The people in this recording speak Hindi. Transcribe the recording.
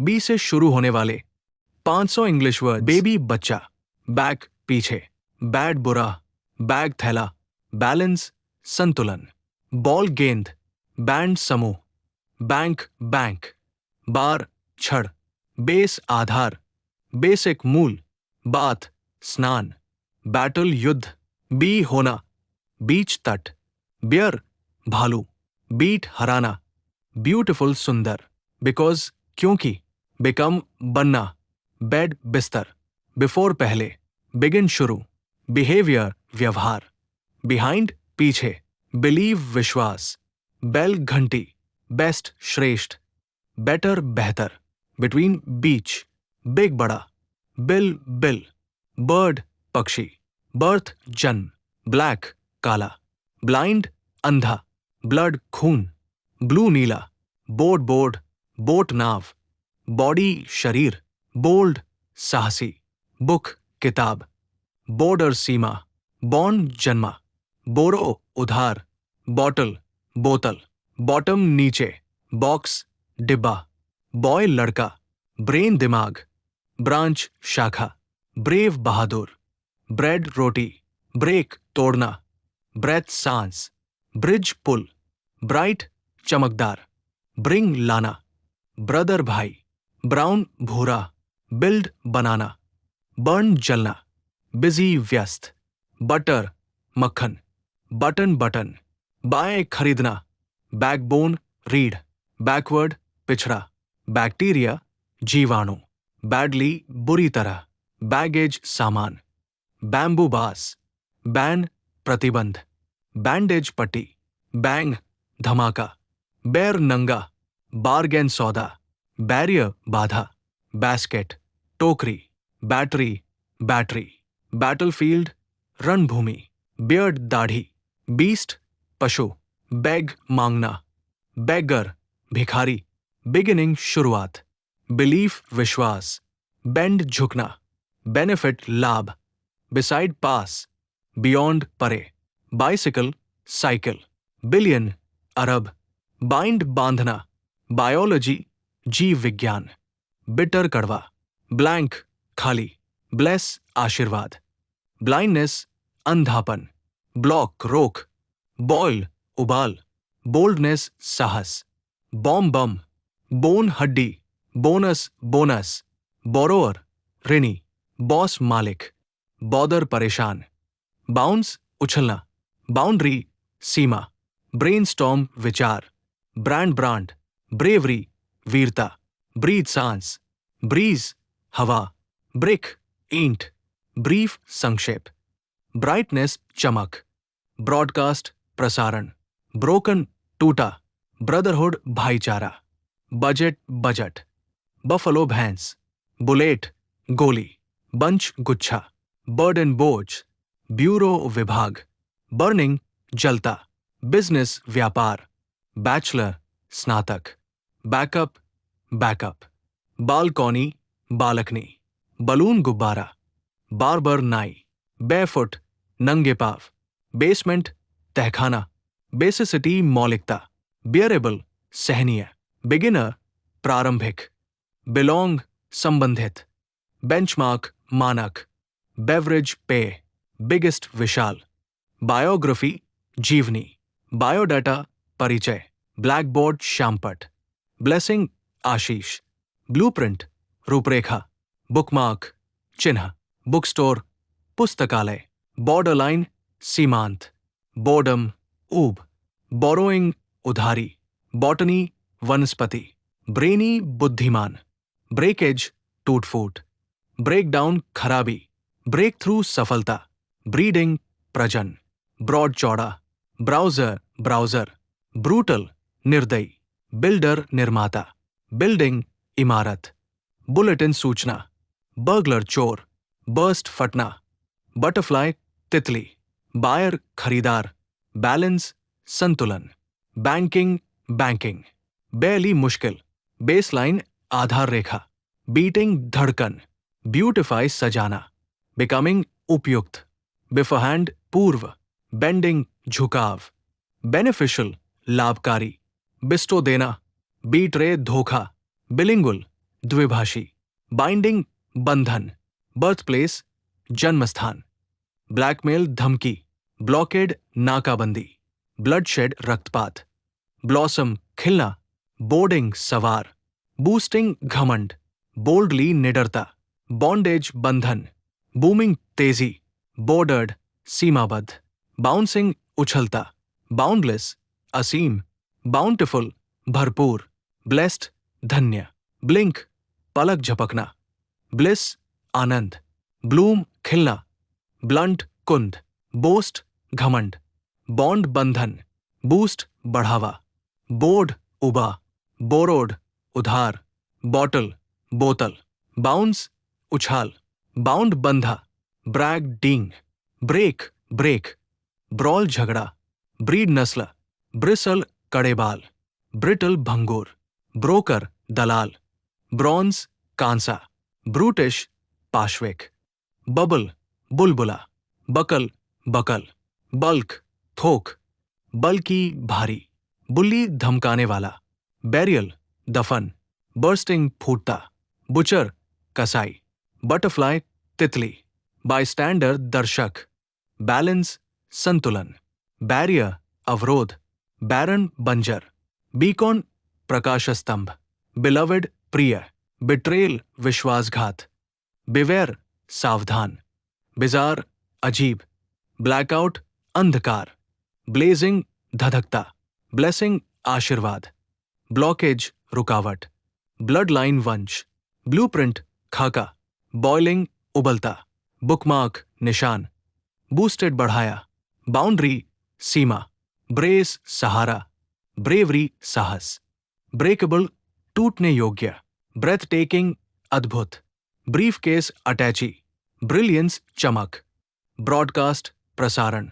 बी से शुरू होने वाले 500 इंग्लिश वर्ड। बेबी बच्चा, बैक पीछे, बैड बुरा, बैग थैला, बैलेंस संतुलन, बॉल गेंद, बैंड समूह, बैंक बैंक, बार छड़, बेस आधार, बेसिक मूल, बाथ स्नान, बैटल युद्ध, बी होना, बीच तट, बियर भालू, बीट हराना, ब्यूटिफुल सुंदर, बिकॉज क्योंकि, बिकम बनना, बेड बिस्तर, बिफोर पहले, बिगिन शुरू, बिहेवियर व्यवहार, बिहाइंड पीछे, बिलीव विश्वास, बेल घंटी, बेस्ट श्रेष्ठ, बेटर बेहतर, बिटवीन बीच, बिग बड़ा, बिल बिल, बर्ड पक्षी, बर्थ जन्म, ब्लैक काला, ब्लाइंड अंधा, ब्लड खून, ब्लू नीला, बोर्ड बोर्ड, बोट नाव, बॉडी शरीर, बोल्ड साहसी, बुक किताब, बॉर्डर सीमा, बॉन्ड जन्मा, बोरो उधार, बॉटल बोतल, बॉटम नीचे, बॉक्स डिब्बा, बॉय लड़का, ब्रेन दिमाग, ब्रांच शाखा, ब्रेव बहादुर, ब्रेड रोटी, ब्रेक तोड़ना, ब्रेथ सांस, ब्रिज पुल, ब्राइट चमकदार, ब्रिंग लाना, ब्रदर भाई, ब्राउन भूरा, बिल्ड बनाना, बर्न जलना, बिजी व्यस्त, बटर मक्खन, बटन बटन, बाएं खरीदना, बैकबोन रीढ़, बैकवर्ड पिछड़ा, बैक्टीरिया जीवाणु, बैडली बुरी तरह, बैगेज सामान, बैम्बू बास, बैन प्रतिबंध, बैंडेज पट्टी, बैंग धमाका, बैर नंगा, बारगेन सौदा, बैरियर बाधा, बैस्केट टोकरी, बैटरी बैटरी, बैटलफील्ड रणभूमि, बियर्ड दाढ़ी, बीस्ट पशु, बेग मांगना, बेगर भिखारी, बिगिनिंग शुरुआत, बिलीफ विश्वास, बेंड झुकना, बेनिफिट लाभ, बिसाइड पास, बियॉन्ड परे, बाइसिकल साइकिल, बिलियन अरब, बाइंड बांधना, बायोलॉजी जीव विज्ञान, बिटर कड़वा, ब्लैंक खाली, ब्लेस आशीर्वाद, ब्लाइंडनेस अंधापन, ब्लॉक रोक, बॉयल उबाल, बोल्डनेस साहस, बॉम्ब बम, बोन हड्डी, बोनस बोनस, बोरोअर ऋणी, बॉस मालिक, बॉदर परेशान, बाउंस उछलना, बाउंड्री सीमा, ब्रेनस्टॉर्म विचार, ब्रांड ब्रांड, ब्रेवरी वीरता, ब्रीथ सांस, ब्रीज हवा, ब्रिक ईंट, ब्रीफ संक्षेप, ब्राइटनेस चमक, ब्रॉडकास्ट प्रसारण, ब्रोकन टूटा, ब्रदरहुड भाईचारा, बजट बजट, बफलो भैंस, बुलेट गोली, बंच गुच्छा, बर्डन बोझ, ब्यूरो विभाग, बर्निंग जलता, बिजनेस व्यापार, बैचलर स्नातक, backup backup, balcony balcony, balloon गुब्बारा, बार्बर नाई, बेफुट नंगे पाव, बेसमेंट तहखाना, बेसिसिटी मौलिकता, बियरेबल सहनीय, बिगिनर प्रारंभिक, बिलोंग संबंधित, बेंचमार्क मानक, बेवरेज पेय, बिगेस्ट विशाल, बायोग्राफी जीवनी, बायोडाटा परिचय, ब्लैकबोर्ड श्यामपट, ब्लेसिंग आशीष, ब्लूप्रिंट रूपरेखा, बुकमार्क चिन्ह, बुक स्टोर पुस्तकालय, बॉर्डरलाइन सीमांत, बोर्डम ऊब, बोरोइंग उधारी, बॉटनी वनस्पति, ब्रेनी बुद्धिमान, ब्रेकेज टूटफूट, ब्रेकडाउन खराबी, ब्रेक थ्रू सफलता, ब्रीडिंग प्रजन, ब्रॉड चौड़ा, ब्राउजर ब्राउजर, ब्रूटल निर्दयी, बिल्डर निर्माता, बिल्डिंग इमारत, बुलेटिन सूचना, बर्गलर चोर, बर्स्ट फटना, बटरफ्लाई तितली, बायर खरीदार, बैलेंस संतुलन, बैंकिंग बैंकिंग, बेली मुश्किल, बेसलाइन आधार रेखा, बीटिंग धड़कन, ब्यूटिफाई सजाना, बिकमिंग उपयुक्त, बिफोरहैंड पूर्व, बेंडिंग झुकाव, बेनिफिशियल लाभकारी, बिस्टो देना, बीट रे धोखा, बिलिंगुल द्विभाषी। बाइंडिंग बंधन, बर्थ प्लेस जन्मस्थान। ब्लैकमेल धमकी, ब्लॉकेड नाकाबंदी। ब्लडशेड रक्तपात। ब्लॉसम खिलना, बोर्डिंग सवार। बूस्टिंग घमंड, बोल्डली निडरता। बॉन्डेज बंधन, बूमिंग तेजी। बॉर्डर्ड सीमाबद्ध। बाउंसिंग उछलता। बाउंडलेस असीम। बाउंटिफुल भरपूर। ब्लेस्ड धन्य। ब्लिंक पलक झपकना। ब्लिस आनंद। ब्लूम खिलना। ब्लंट कुंद। बोस्ट घमंड। बॉन्ड बंधन, बूस्ट बढ़ावा। बोर्ड उबा। बोरोड उधार। बॉटल बोतल। बाउंस उछाल। बाउंड बंधा। ब्रैग डींग। Break break. ब्रॉल झगड़ा। ब्रीड नस्ल, ब्रिसल कड़े बाल। ब्रिटल भंगूर। ब्रोकर दलाल। ब्रॉन्ज कांसा। ब्रूटिश पाश्विक। बबल बुलबुला। Buckle buckle. बल्क थोक। बल्कि भारी। बुल्ली धमकाने वाला। बैरियल दफन। बर्स्टिंग फूटता। बुचर कसाई। बटरफ्लाई तितली। बायस्टैंडर दर्शक। बैलेंस संतुलन। बैरियर अवरोध। बैरन बंजर। बीकॉन प्रकाश स्तंभ। बिलवेड प्रिय। बिट्रेल विश्वासघात। बिवेर सावधान। बिजार अजीब। ब्लैकआउट अंधकार। ब्लेजिंग धधकता। ब्लेसिंग आशीर्वाद। ब्लॉकेज रुकावट। ब्लड लाइन वंश। ब्लूप्रिंट खाका। बॉइलिंग उबलता। बुकमार्क निशान। बूस्टेड बढ़ाया। बाउंड्री सीमा। ब्रेस सहारा। ब्रेवरी साहस। ब्रेकेबल टूटने योग्य। ब्रेथ टेकिंग अद्भुत। ब्रीफ केस अटैची। ब्रिलियंस चमक। ब्रॉडकास्ट प्रसारण।